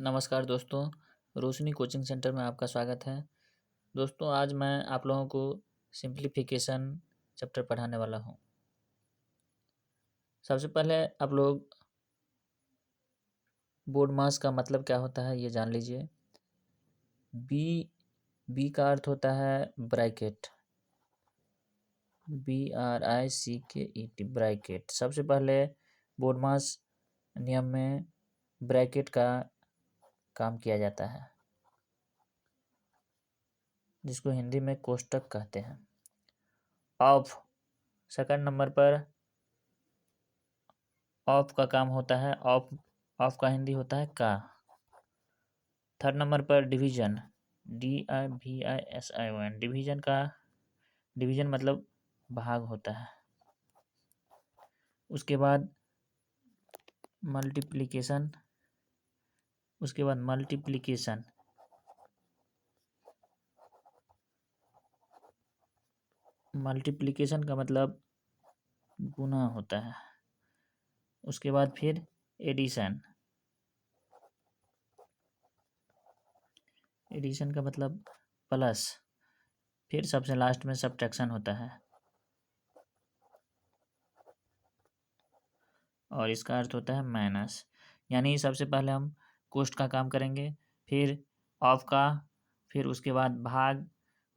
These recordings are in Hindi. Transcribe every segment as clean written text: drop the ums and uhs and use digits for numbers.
नमस्कार दोस्तों, रोशनी कोचिंग सेंटर में आपका स्वागत है। दोस्तों आज मैं आप लोगों को सिंप्लीफिकेशन चैप्टर पढ़ाने वाला हूँ। सबसे पहले आप लोग बोर्ड मास का मतलब क्या होता है ये जान लीजिए। बी का अर्थ होता है ब्रैकेट, BRICKET ब्रैकेट। सबसे पहले बोर्ड मास नियम में ब्रैकेट का काम किया जाता है, जिसको हिंदी में कोष्टक कहते हैं। ऑफ सेकंड नंबर पर ऑफ का काम होता है, ऑफ का हिंदी होता है का। थर्ड नंबर पर डिवीजन, DIVISION डिवीजन मतलब भाग होता है। उसके बाद मल्टीप्लिकेशन, मल्टीप्लिकेशन का मतलब गुना होता है। उसके बाद फिर एडिशन का मतलब प्लस। फिर सबसे लास्ट में सब्ट्रैक्शन होता है और इसका अर्थ होता है माइनस। यानी सबसे पहले हम कोष्ट का काम करेंगे, फिर ऑफ का, फिर उसके बाद भाग,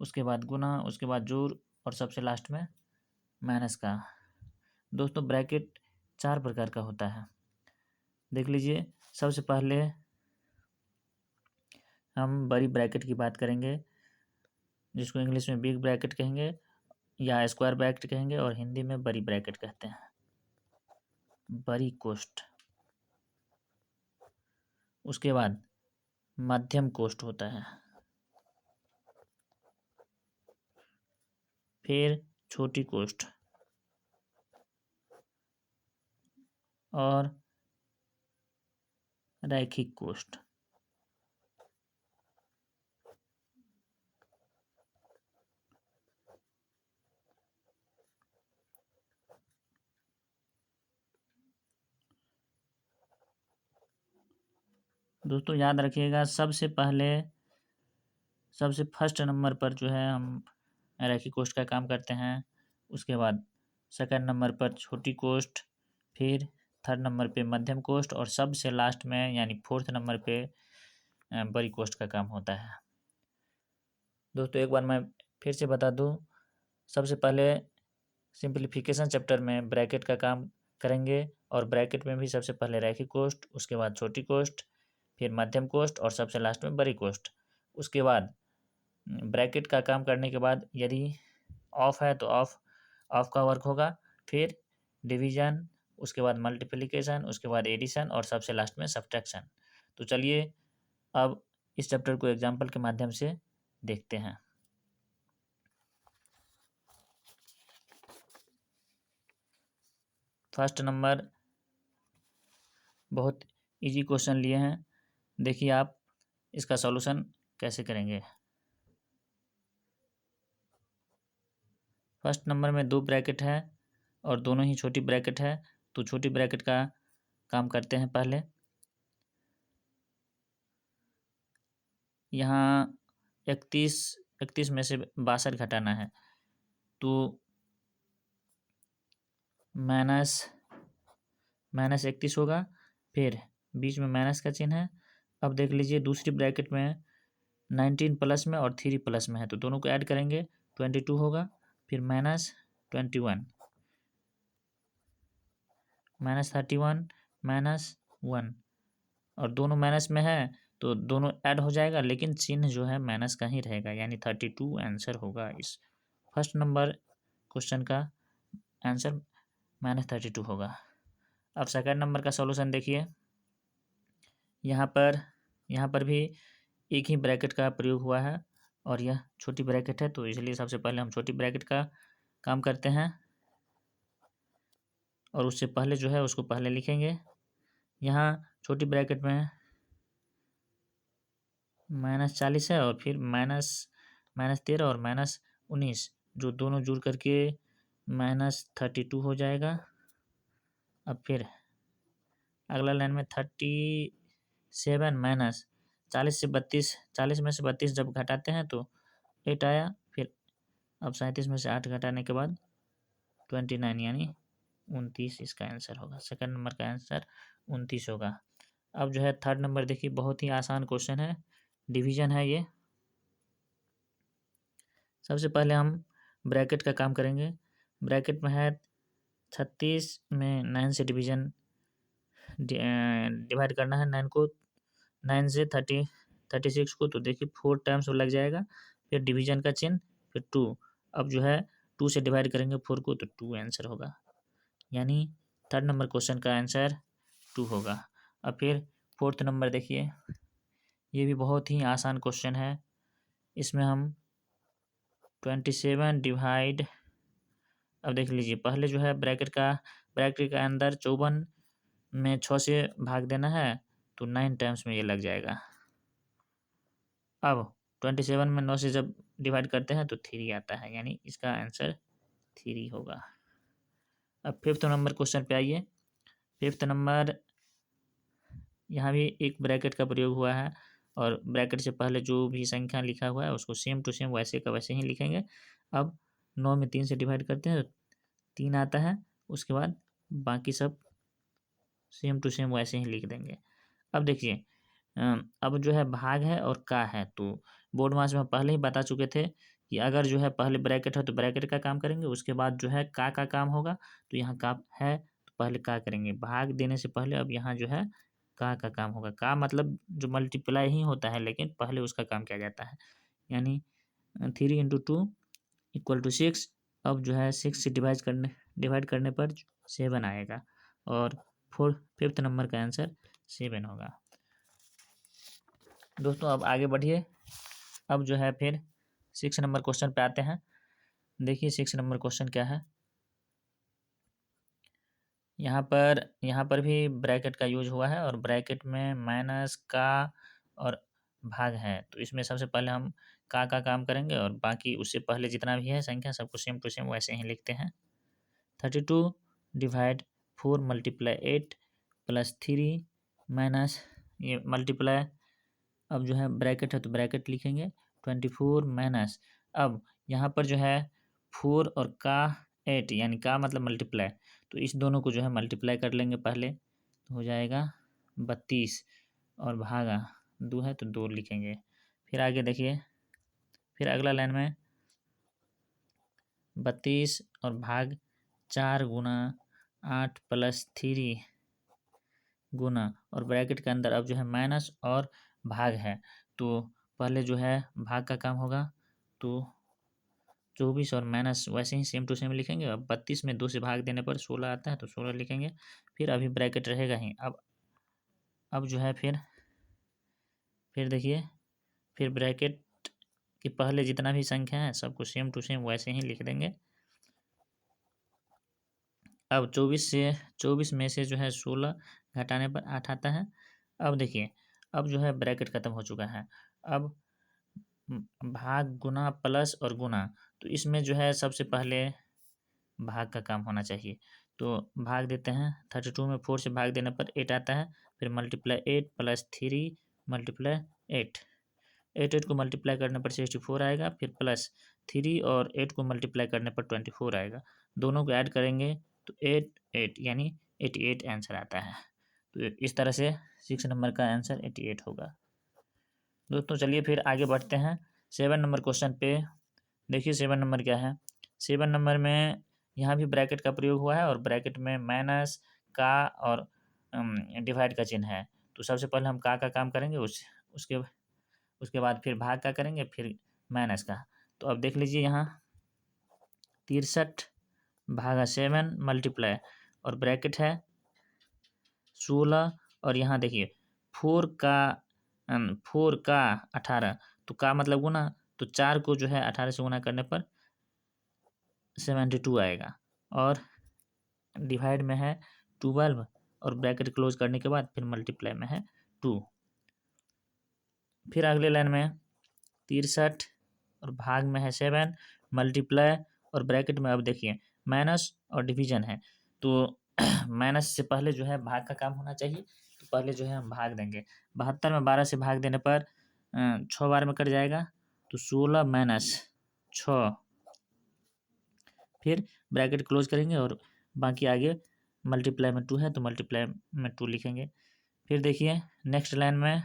उसके बाद गुना, उसके बाद जोड़ और सबसे लास्ट में माइनस का। दोस्तों ब्रैकेट 4 प्रकार का होता है, देख लीजिए। सबसे पहले हम बड़ी ब्रैकेट की बात करेंगे, जिसको इंग्लिश में बिग ब्रैकेट कहेंगे या स्क्वायर ब्रैकेट कहेंगे और हिंदी में बड़ी ब्रैकेट कहते हैं, बड़ी कोष्ट। उसके बाद मध्यम कोष्ट होता है, फिर छोटी कोष्ट और रैखिक कोष्ट। दोस्तों याद रखिएगा, सबसे फर्स्ट नंबर पर जो है हम रैखिक कोष्ट का काम करते हैं। उसके बाद सेकंड नंबर पर छोटी कोष्ट, फिर थर्ड नंबर पे मध्यम कोष्ट और सबसे लास्ट में यानी फोर्थ नंबर पे बड़ी कोष्ट का काम होता है। दोस्तों एक बार मैं फिर से बता दूं, सबसे पहले सिंप्लीफिकेशन चैप्टर में ब्रैकेट का काम करेंगे और ब्रैकेट में भी सबसे पहले रैखिक कोष्ट, उसके बाद छोटी कोष्ट, फिर मध्यम कोष्ट और सबसे लास्ट में बड़ी कोष्ट। उसके बाद ब्रैकेट का काम करने के बाद यदि ऑफ है तो ऑफ का वर्क होगा, फिर डिवीजन, उसके बाद मल्टीप्लिकेशन, उसके बाद एडिशन और सबसे लास्ट में सब्ट्रैक्शन। तो चलिए अब इस चैप्टर को एग्जाम्पल के माध्यम से देखते हैं। फर्स्ट नंबर बहुत इजी क्वेश्चन लिए हैं, देखिए आप इसका सॉल्यूशन कैसे करेंगे। फर्स्ट नंबर में 2 ब्रैकेट है और दोनों ही छोटी ब्रैकेट है, तो छोटी ब्रैकेट का काम करते हैं। पहले यहाँ 31 में से 62 घटाना है, तो माइनस 31 होगा, फिर बीच में माइनस का चिन्ह है। अब देख लीजिए दूसरी ब्रैकेट में 19 प्लस में और 3 प्लस में है, तो दोनों को ऐड करेंगे 22 होगा, फिर -21, -31, -1 और दोनों माइनस में है तो दोनों ऐड हो जाएगा, लेकिन चिन्ह जो है माइनस का ही रहेगा, यानी 32 आंसर होगा इस फर्स्ट नंबर क्वेश्चन का। आंसर -32 होगा। अब सेकंड नंबर का सॉल्यूशन देखिए, यहाँ पर भी एक ही ब्रैकेट का प्रयोग हुआ है और यह छोटी ब्रैकेट है, तो इसलिए सबसे पहले हम छोटी ब्रैकेट का काम करते हैं और उससे पहले जो है उसको पहले लिखेंगे। यहाँ छोटी ब्रैकेट में -40 है और फिर -13 और -19, जो दोनों जुड़ करके -32 हो जाएगा। अब फिर अगला लाइन में 7 माइनस 40 से 32, 40 में से 32 जब घटाते हैं तो 8 आया। फिर अब 37 में से 8 घटाने के बाद 29 यानी 29 इसका आंसर होगा। सेकंड नंबर का आंसर 29 होगा। अब जो है थर्ड नंबर देखिए, बहुत ही आसान क्वेश्चन है, डिवीजन है ये। सबसे पहले हम ब्रैकेट का काम करेंगे। ब्रैकेट में है 36 में 9 से डिवाइड करना है 9 को, 9 से 36 को, तो देखिए 4 टाइम्स लग जाएगा। फिर डिवीजन का चिन्ह, फिर 2। अब जो है 2 से डिवाइड करेंगे 4 को, तो 2 आंसर होगा, यानी थर्ड नंबर क्वेश्चन का आंसर 2 होगा। अब फिर फोर्थ नंबर देखिए, ये भी बहुत ही आसान क्वेश्चन है। इसमें हम 27 डिवाइड, अब देख लीजिए, पहले जो है ब्रैकेट के अंदर 54 में 6 से भाग देना है, तो 9 टाइम्स में ये लग जाएगा। अब 27 में 9 से जब डिवाइड करते हैं तो 3 आता है, यानी इसका आंसर 3 होगा। अब फिफ्थ नंबर क्वेश्चन पे आइए। फिफ्थ नंबर, यहाँ भी एक ब्रैकेट का प्रयोग हुआ है, और ब्रैकेट से पहले जो भी संख्या लिखा हुआ है उसको सेम टू सेम वैसे का वैसे ही लिखेंगे। अब 9 में 3 से डिवाइड करते हैं तो 3 आता है, उसके बाद बाकी सब सेम टू सेम वैसे ही लिख देंगे। अब देखिए, अब जो है भाग है और का है, तो बोर्ड मास में पहले ही बता चुके थे कि अगर जो है पहले ब्रैकेट है तो ब्रैकेट का काम करेंगे, उसके बाद जो है का काम होगा, तो यहाँ का है तो पहले का करेंगे, भाग देने से पहले अब यहाँ जो है का काम होगा। का मतलब जो मल्टीप्लाई ही होता है, लेकिन पहले उसका काम किया जाता है, यानी 3 इंटू 2 इक्वल टू 6। अब जो है 6 से डिवाइड करने पर 7 आएगा, और फिफ्थ नंबर का आंसर 7 होगा। दोस्तों अब आगे बढ़िए। अब जो है फिर 6 नंबर क्वेश्चन पे आते हैं। देखिए 6 नंबर क्वेश्चन क्या है। यहाँ पर भी ब्रैकेट का यूज हुआ है, और ब्रैकेट में माइनस का और भाग है, तो इसमें सबसे पहले हम का काम करेंगे, और बाकी उससे पहले जितना भी है संख्या सबको सेम टू सेम वैसे ही लिखते हैं। 32 डिवाइड 4 मल्टीप्लाई 8 प्लस 3 माइनस ये मल्टीप्लाई, अब जो है ब्रैकेट है तो ब्रैकेट लिखेंगे, 24 माइनस, अब यहाँ पर जो है 4 और का 8, यानी का मतलब मल्टीप्लाई, तो इस दोनों को जो है मल्टीप्लाई कर लेंगे पहले, तो हो जाएगा 32, और भागा 2 है तो 2 लिखेंगे। फिर आगे देखिए, फिर अगला लाइन में 32 और भाग 4 गुना 8 प्लस 3 गुना, और ब्रैकेट के अंदर अब जो है माइनस और भाग है, तो पहले जो है भाग का काम होगा, तो 24 और माइनस वैसे ही सेम टू सेम लिखेंगे। अब 32 में 2 से भाग देने पर 16 आता है, तो 16 लिखेंगे। फिर अभी ब्रैकेट रहेगा ही। अब जो है फिर देखिए, फिर ब्रैकेट के पहले जितना भी संख्या है सबको सेम टू सेम वैसे ही लिख देंगे। अब 24 में से जो है 16 घटाने पर 8 आता है। अब देखिए, अब जो है ब्रैकेट खत्म हो चुका है, अब भाग गुना प्लस और गुना, तो इसमें जो है सबसे पहले भाग का काम होना चाहिए, तो भाग देते हैं। 32 में 4 से भाग देने पर 8 आता है, फिर मल्टीप्लाई 8 प्लस 3 मल्टीप्लाई 8, 8 को मल्टीप्लाई करने पर 64 आएगा, फिर प्लस 3 और 8 को मल्टीप्लाई करने पर 24 आएगा, दोनों को ऐड करेंगे तो 8 यानी 88 आंसर आता है। तो इस तरह से 6 नंबर का आंसर 88 होगा। दोस्तों चलिए फिर आगे बढ़ते हैं 7 नंबर क्वेश्चन पे। देखिए 7 नंबर क्या है। 7 नंबर में यहाँ भी ब्रैकेट का प्रयोग हुआ है, और ब्रैकेट में माइनस का और डिवाइड का चिन्ह है, तो सबसे पहले हम का काम करेंगे, उसके बाद फिर भाग का करेंगे, फिर माइनस का। तो अब देख लीजिए यहाँ 63 भागा 7 मल्टीप्लाई, और ब्रैकेट है 16, और यहाँ देखिए 4 का 18, तो का मतलब गुना, तो 4 को जो है 18 से गुना करने पर 72 आएगा, और डिवाइड में है 12, और ब्रैकेट क्लोज करने के बाद फिर मल्टीप्लाई में है 2। फिर अगले लाइन में 63 और भाग में है 7 मल्टीप्लाई, और ब्रैकेट में अब देखिए माइनस और डिवीजन है, तो माइनस से पहले जो है भाग का काम होना चाहिए, तो पहले जो है हम भाग देंगे। 72 में 12 से भाग देने पर 6 बार में कट जाएगा, तो 16 माइनस 6, फिर ब्रैकेट क्लोज करेंगे और बाकी आगे मल्टीप्लाई में 2 है तो मल्टीप्लाई में 2 लिखेंगे। फिर देखिए नेक्स्ट लाइन में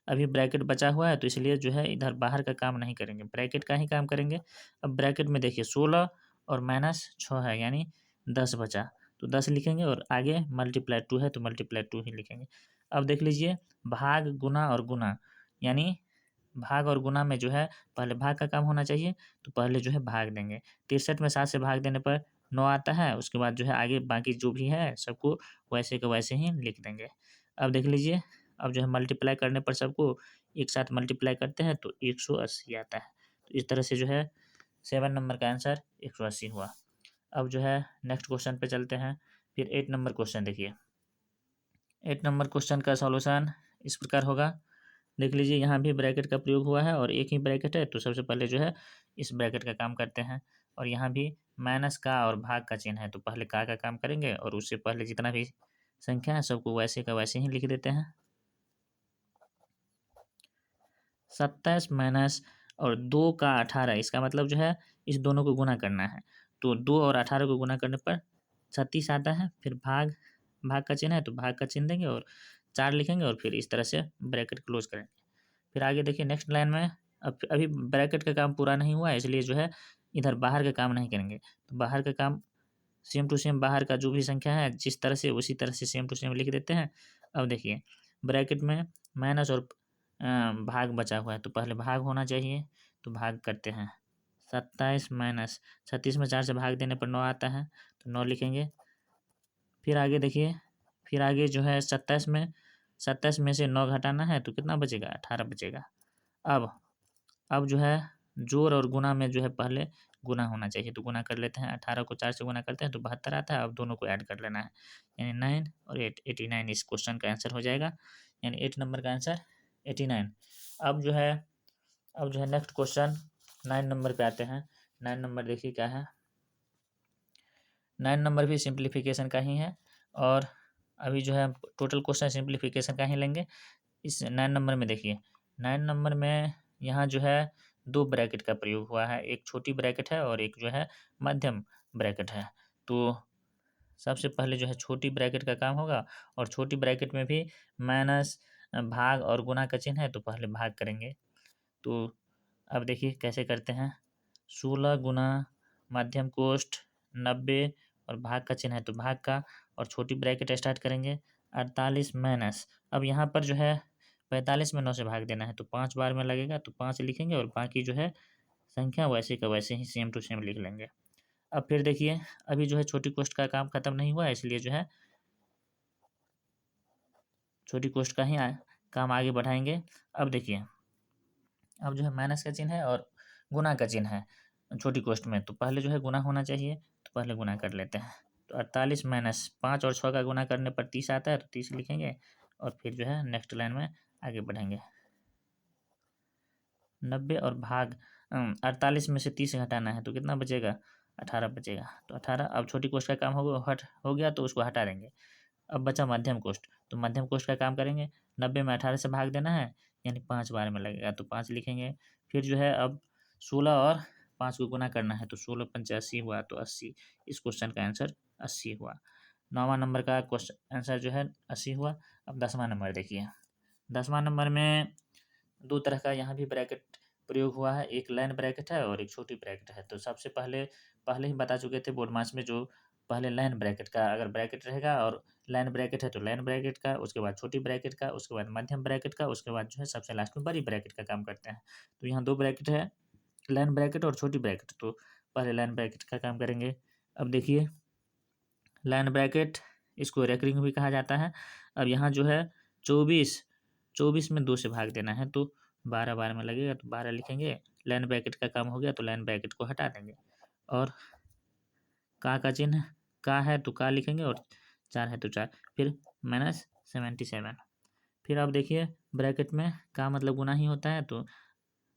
अभी ब्रैकेट बचा हुआ है, तो इसलिए जो है इधर बाहर का काम नहीं करेंगे, ब्रैकेट का ही काम करेंगे। अब ब्रैकेट में देखिए 16 और माइनस 6 है, यानी 10 बचा, तो 10 लिखेंगे और आगे मल्टीप्लाई 2 है तो मल्टीप्लाई 2 ही लिखेंगे। अब देख लीजिए भाग, गुना और गुना, यानी भाग और गुना में जो है पहले भाग का काम होना चाहिए, तो पहले जो है भाग देंगे। 63 में 7 से भाग देने पर 9 आता है, उसके बाद जो है आगे बाकी जो भी है सबको वैसे का वैसे ही लिख देंगे। अब देख लीजिए, अब जो है मल्टीप्लाई करने पर सबको एक साथ मल्टीप्लाई करते हैं तो 180 आता है। तो इस तरह से जो है 7 नंबर का आंसर 180 हुआ। अब जो है नेक्स्ट क्वेश्चन पे चलते हैं। फिर 8 नंबर क्वेश्चन देखिए। 8 नंबर क्वेश्चन का सॉल्यूशन इस प्रकार होगा। देख लीजिए यहाँ भी ब्रैकेट का प्रयोग हुआ है और एक ही ब्रैकेट है, तो सबसे पहले जो है इस ब्रैकेट का काम करते हैं। और यहाँ भी माइनस का और भाग का चिन्ह है, तो पहले का काम करेंगे और उससे पहले जितना भी संख्या है सबको वैसे का वैसे ही लिख देते हैं। 27 माइनस और 2 का 18, इसका मतलब जो है इस दोनों को गुना करना है, तो 2 और 18 को गुना करने पर 36 आता है। फिर भाग, भाग का चिन्ह है तो भाग का चिन्ह देंगे और 4 लिखेंगे और फिर इस तरह से ब्रैकेट क्लोज करेंगे। फिर आगे देखिए नेक्स्ट लाइन में अब अभी ब्रैकेट का काम पूरा नहीं हुआ है, इसलिए जो है इधर बाहर का काम नहीं करेंगे, तो बाहर का काम सेम टू सेम बाहर का जो भी संख्या है जिस तरह से उसी तरह से सेम टू सेम लिख देते हैं। अब देखिए ब्रैकेट में माइनस और भाग बचा हुआ है, तो पहले भाग होना चाहिए, तो भाग करते हैं। 27 माइनस 36 में 4 से भाग देने पर 9 आता है, तो 9 लिखेंगे। फिर आगे देखिए, फिर आगे जो है 27 में से 9 घटाना है तो कितना बचेगा, 18 बचेगा। अब जो है जोड़ और गुना में जो है पहले गुना होना चाहिए, तो गुना कर लेते हैं। 18 को 4 से गुना करते हैं तो 72 आता है। अब दोनों को ऐड कर लेना है, यानी 9 और 8, 89 इस क्वेश्चन का आंसर हो जाएगा, यानी 8 नंबर का आंसर 89। अब जो है नेक्स्ट क्वेश्चन 9 नंबर पे आते हैं। 9 नंबर देखिए क्या है। 9 नंबर भी सिंप्लीफिकेशन का ही है और अभी जो है टोटल क्वेश्चन सिंप्लीफिकेशन का ही लेंगे। इस 9 नंबर में देखिए, 9 नंबर में यहाँ जो है 2 ब्रैकेट का प्रयोग हुआ है, एक छोटी ब्रैकेट है और एक जो है मध्यम ब्रैकेट है। तो सबसे पहले जो है छोटी ब्रैकेट का काम होगा और छोटी ब्रैकेट में भी माइनस, भाग और गुना का चिन्ह है, तो पहले भाग करेंगे। तो अब देखिए कैसे करते हैं। 16 गुना मध्यम कोष्ठ 90 और भाग का चिन्ह है तो भाग का, और छोटी ब्रैकेट स्टार्ट करेंगे 48 माइनस, अब यहाँ पर जो है 45 में 9 से भाग देना है तो 5 बार में लगेगा, तो 5 लिखेंगे और बाकी जो है संख्या वैसे का वैसे ही सेम टू सेम लिख लेंगे। अब फिर देखिए अभी जो है छोटी कोष्ठ का काम खत्म नहीं हुआ है, इसलिए जो है छोटी कोष्ठ का ही काम आगे बढ़ाएंगे। अब देखिए, अब जो है माइनस का चिन्ह है और गुना का चिन्ह है छोटी कोष्ठ में, तो पहले जो है गुना होना चाहिए, तो पहले गुना कर लेते हैं। तो 48 माइनस 5 और 6 का गुना करने पर 30 आता है, तो 30 लिखेंगे और फिर जो है नेक्स्ट लाइन में आगे बढ़ेंगे। 90 और भाग 48 में से 30 घटाना है तो कितना बचेगा, 18 बचेगा। तो 18, अब छोटी कोष्ठ का काम हो गया तो उसको हटा देंगे। अब बचा मध्यम कोष्ठ, तो मध्यम कोष्ठ का काम करेंगे। 90 में 18 से भाग देना है, यानी 5 बार में लगेगा, तो 5 लिखेंगे। फिर जो है अब 16 और 5 को गुना करना है, तो 16 पंचे 80 हुआ, तो 80 इस क्वेश्चन का आंसर 80 हुआ। 9वां नंबर का क्वेश्चन आंसर जो है 80 हुआ। अब 10वां नंबर देखिए। 10वां नंबर में 2 तरह का यहाँ भी ब्रैकेट प्रयोग हुआ है, एक लाइन ब्रैकेट है और एक छोटी ब्रैकेट है। तो सबसे पहले ही बता चुके थे बोर्ड मार्क्स में, जो पहले लाइन ब्रैकेट का अगर ब्रैकेट रहेगा और लाइन ब्रैकेट है तो लाइन ब्रैकेट का, उसके बाद छोटी ब्रैकेट का, उसके बाद मध्यम ब्रैकेट का, उसके बाद जो है सबसे लास्ट में बड़ी ब्रैकेट का काम करते हैं। तो यहाँ 2 ब्रैकेट है, लाइन ब्रैकेट और छोटी ब्रैकेट, तो पहले लाइन ब्रैकेट का काम करेंगे। अब देखिए लाइन ब्रैकेट, इसको रेकरिंग भी कहा जाता है। अब यहाँ जो है 24 में 2 से भाग देना है तो 12 बार में लगेगा, तो 12 लिखेंगे। लाइन ब्रैकेट का काम हो गया तो लाइन ब्रैकेट को हटा देंगे और का चिन्ह का है तो का लिखेंगे और 4 है तो 4, फिर माइनस 77। फिर अब देखिए ब्रैकेट में का मतलब गुना ही होता है, तो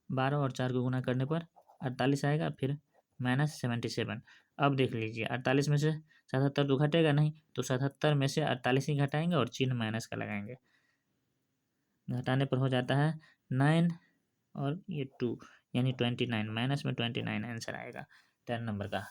12 और 4 को गुना करने पर 48 आएगा, फिर -77। अब देख लीजिए 48 में से 77 तो घटेगा नहीं, तो 77 में से 48 ही घटाएंगे और चिन्ह माइनस का लगाएंगे। घटाने पर हो जाता है 9 और ये 2 यानी 29, माइनस में 29 आंसर आएगा 10 नंबर का।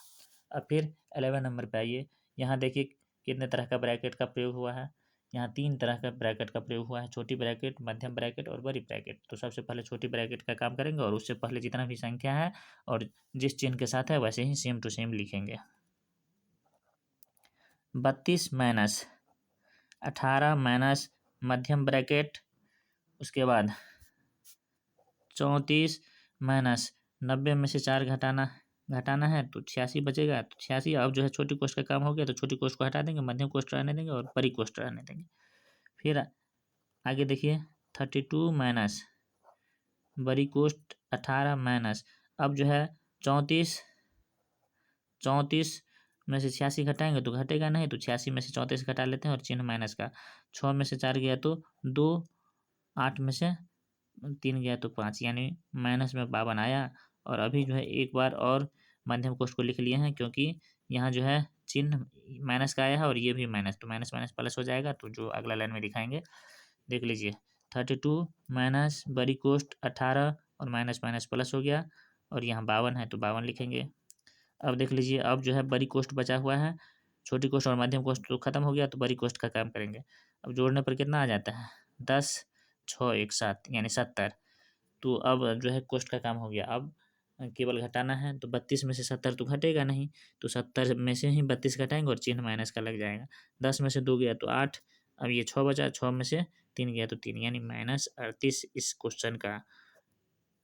अब फिर 11 नंबर पे आइए। यहाँ देखिए कितने तरह का ब्रैकेट का प्रयोग हुआ है। यहाँ 3 तरह का ब्रैकेट का प्रयोग हुआ है, छोटी ब्रैकेट, मध्यम ब्रैकेट और बड़ी ब्रैकेट। तो सबसे पहले छोटी ब्रैकेट का काम करेंगे और उससे पहले जितना भी संख्या है और जिस चिन्ह के साथ है वैसे ही सेम टू सेम लिखेंगे। 32 माइनस 18 माइनस मध्यम ब्रैकेट, उसके बाद 34 माइनस 90 में से 4 घटाना है तो 86 बचेगा। तो 86 अब जो है छोटी कोष्ठ का काम हो गया, तो छोटी कोष्ठ को हटा देंगे, मध्यम कोष्ठ रहने देंगे और बड़ी कोष्ठ रहने देंगे। फिर आगे देखिए 32 माइनस बड़ी कोष्ठ 18 माइनस, अब जो है 34 में से 86 घटाएंगे तो घटेगा नहीं, तो 86 में से 34 घटा लेते हैं और चिन्ह माइनस का। 6 में से 4 गया तो 2, 8 में से 3 गया तो 5, यानी माइनस में 52 आया। और अभी जो है एक बार और मध्यम कोष्ठ को लिख लिए हैं, क्योंकि यहाँ जो है चिन्ह माइनस का आया है और ये भी माइनस, तो माइनस माइनस प्लस हो जाएगा। तो जो अगला लाइन में दिखाएंगे देख लीजिए 32 माइनस बड़ी कोष्ठ 18 और माइनस माइनस प्लस हो गया और यहाँ 52 है तो 52 लिखेंगे। अब देख लीजिए अब जो है बड़ी कोष्ठ बचा हुआ है, छोटी कोष्ठ और मध्यम कोष्ठ तो खत्म हो गया, तो बड़ी कोष्ठ का काम करेंगे। अब जोड़ने पर कितना आ जाता है 10, 6, 1, 7 यानी 70। तो अब जो है कोष्ठ का काम हो गया। अब केवल घटाना है, तो 32 में से 70 तो घटेगा नहीं, तो 70 में से ही 32 घटाएंगे और चिन्ह माइनस का लग जाएगा। 10 में से 2 गया तो 8, अब ये 6 बचा, 6 में से 3 गया तो 3, यानी -38 इस क्वेश्चन का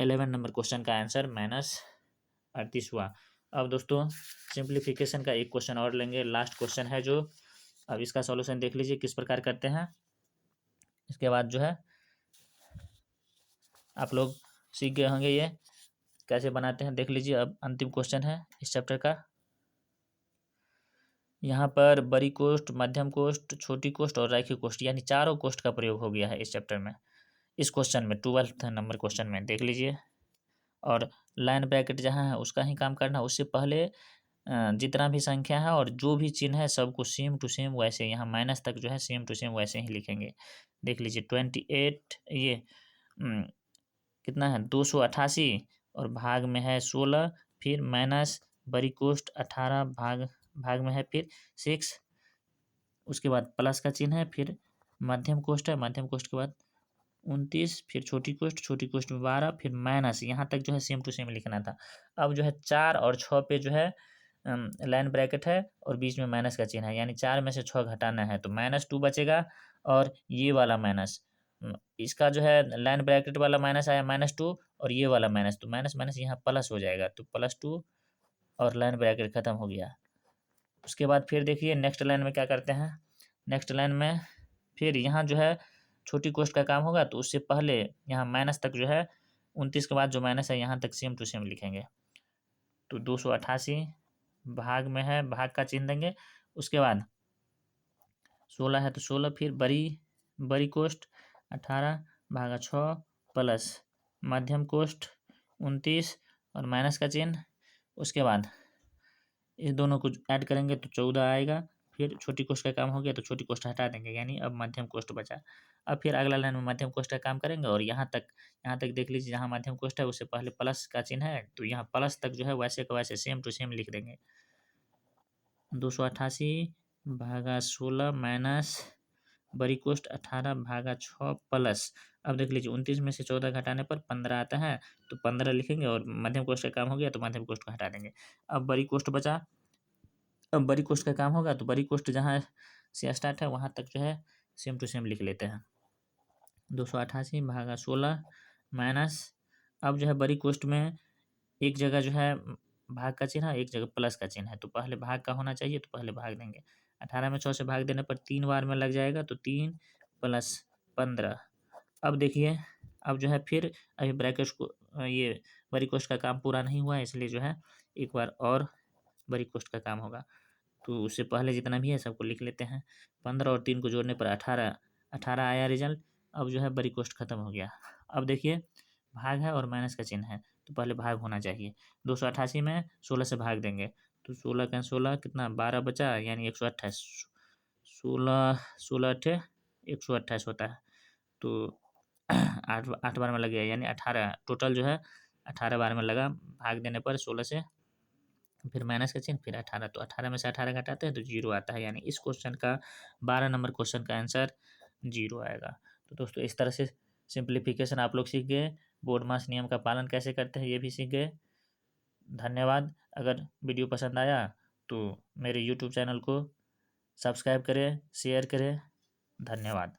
11 नंबर क्वेश्चन का आंसर -38 हुआ। अब दोस्तों सिंप्लीफिकेशन का एक क्वेश्चन और लेंगे, लास्ट क्वेश्चन है जो। अब इसका सॉल्यूशन देख लीजिए किस प्रकार करते हैं। इसके बाद जो है आप लोग सीख गए होंगे ये कैसे बनाते हैं। देख लीजिए अब अंतिम क्वेश्चन है इस चैप्टर का। यहाँ पर बड़ी कोष्ठ, मध्यम कोष्ठ, छोटी कोष्ठ और रेखीय कोष्ठ यानी चारों कोष्ठ का प्रयोग हो गया है इस चैप्टर में, इस क्वेश्चन में 12th नंबर क्वेश्चन में देख लीजिए। और लाइन ब्रैकेट जहाँ है उसका ही काम करना, उससे पहले जितना भी संख्या है और जो भी चिन्ह है सबको सेम टू सेम वैसे, यहाँ माइनस तक जो है सेम टू सेम वैसे ही लिखेंगे। देख लीजिए 28 ये कितना है 288 और भाग में है 16, फिर माइनस बड़ी कोष्ठ 18 भाग में है फिर 6, उसके बाद प्लस का चिन्ह है, फिर मध्यम कोष्ठ है, मध्यम कोष्ठ के बाद 29, फिर छोटी कोष्ठ में 12, फिर माइनस, यहाँ तक जो है सेम टू सेम लिखना था। अब जो है 4 और 6 पे जो है लाइन ब्रैकेट है और बीच में माइनस का चिन्ह है, यानी 4 में से 6 घटाना है तो -2 बचेगा और ये वाला माइनस, इसका जो है लाइन ब्रैकेट वाला माइनस आया -2 और ये वाला माइनस, तो माइनस माइनस यहाँ प्लस हो जाएगा, तो +2 और लाइन ब्रैकेट खत्म हो गया। उसके बाद फिर देखिए नेक्स्ट लाइन में क्या करते हैं। नेक्स्ट लाइन में फिर यहाँ जो है छोटी कोष्ठ का काम होगा, तो उससे पहले यहाँ माइनस तक जो है 29 के बाद जो माइनस है यहाँ तक सेम टू सेम लिखेंगे। तो 288 भाग में है, भाग का चिन्ह देंगे, उसके बाद 16 है तो 16, फिर बड़ी कोष्ठ 18/6 प्लस मध्यम कोष्ठ 29 और माइनस का चिन्ह, उसके बाद इस दोनों को ऐड करेंगे तो 14 आएगा। फिर छोटी कोष्ठ का काम हो गया तो छोटी कोष्ठ हटा देंगे, यानी अब मध्यम कोष्ठ बचा। अब फिर अगला लाइन में मध्यम कोष्ठ का काम करेंगे और यहाँ तक देख लीजिए जहाँ मध्यम कोष्ठ है उससे पहले प्लस का चिन्ह है, तो यहाँ प्लस तक जो है वैसे का वैसे सेम टू सेम लिख देंगे। 288/16 माइनस बड़ी कोष्ठ 18/6 प्लस, अब देख लीजिए 29 में से 14 घटाने पर 15 आता है, तो 15 लिखेंगे और मध्यम कोष्ठ का काम हो गया तो मध्यम कोष्ठ को हटा देंगे। अब बड़ी कोष्ठ बचा, अब बड़ी कोष्ठ का काम होगा तो बड़ी कोष्ठ जहाँ से स्टार्ट है वहाँ तक जो है सेम टू सेम लिख लेते हैं। 288/16 माइनस, अब जो है बड़ी कोष्ठ में एक जगह जो है भाग का चिन्ह है, एक जगह प्लस का चिन्ह है, तो पहले भाग का होना चाहिए तो पहले भाग देंगे। 18 में 6 से भाग देने पर 3 बार में लग जाएगा, तो 3 + 15। अब देखिए अब जो है फिर अभी ब्रैकेट को ये बड़ी कोष्ठ का काम पूरा नहीं हुआ है, इसलिए जो है एक बार और बड़ी कोष्ठ का काम होगा, तो उससे पहले जितना भी है सबको लिख लेते हैं। 15 और 3 को जोड़ने पर 18 आया रिजल्ट। अब जो है बड़ी कोष्ठ खत्म हो गया। अब देखिए भाग है और माइनस का चिन्ह है, तो पहले भाग होना चाहिए। 288 में 16 से भाग देंगे तो 16 का 16 कितना 12 बचा, यानी 128। 16 16 अट्ठे 128 होता है। तो 8 बार में लग गया, यानी 18 टोटल जो है 18 बार में लगा भाग देने पर 16 से, फिर माइनस का चिन्ह, फिर 18। तो 18 में से 18 घटाते हैं तो 0 आता है, यानी इस क्वेश्चन का 12 नंबर क्वेश्चन का आंसर 0 आएगा। तो दोस्तों इस तरह से सिंप्लीफिकेशन आप लोग सीख गए, बोर्ड मास नियम का पालन कैसे करते हैं ये भी सीख गए। धन्यवाद। अगर वीडियो पसंद आया तो मेरे यूट्यूब चैनल को सब्सक्राइब करें, शेयर करें। धन्यवाद।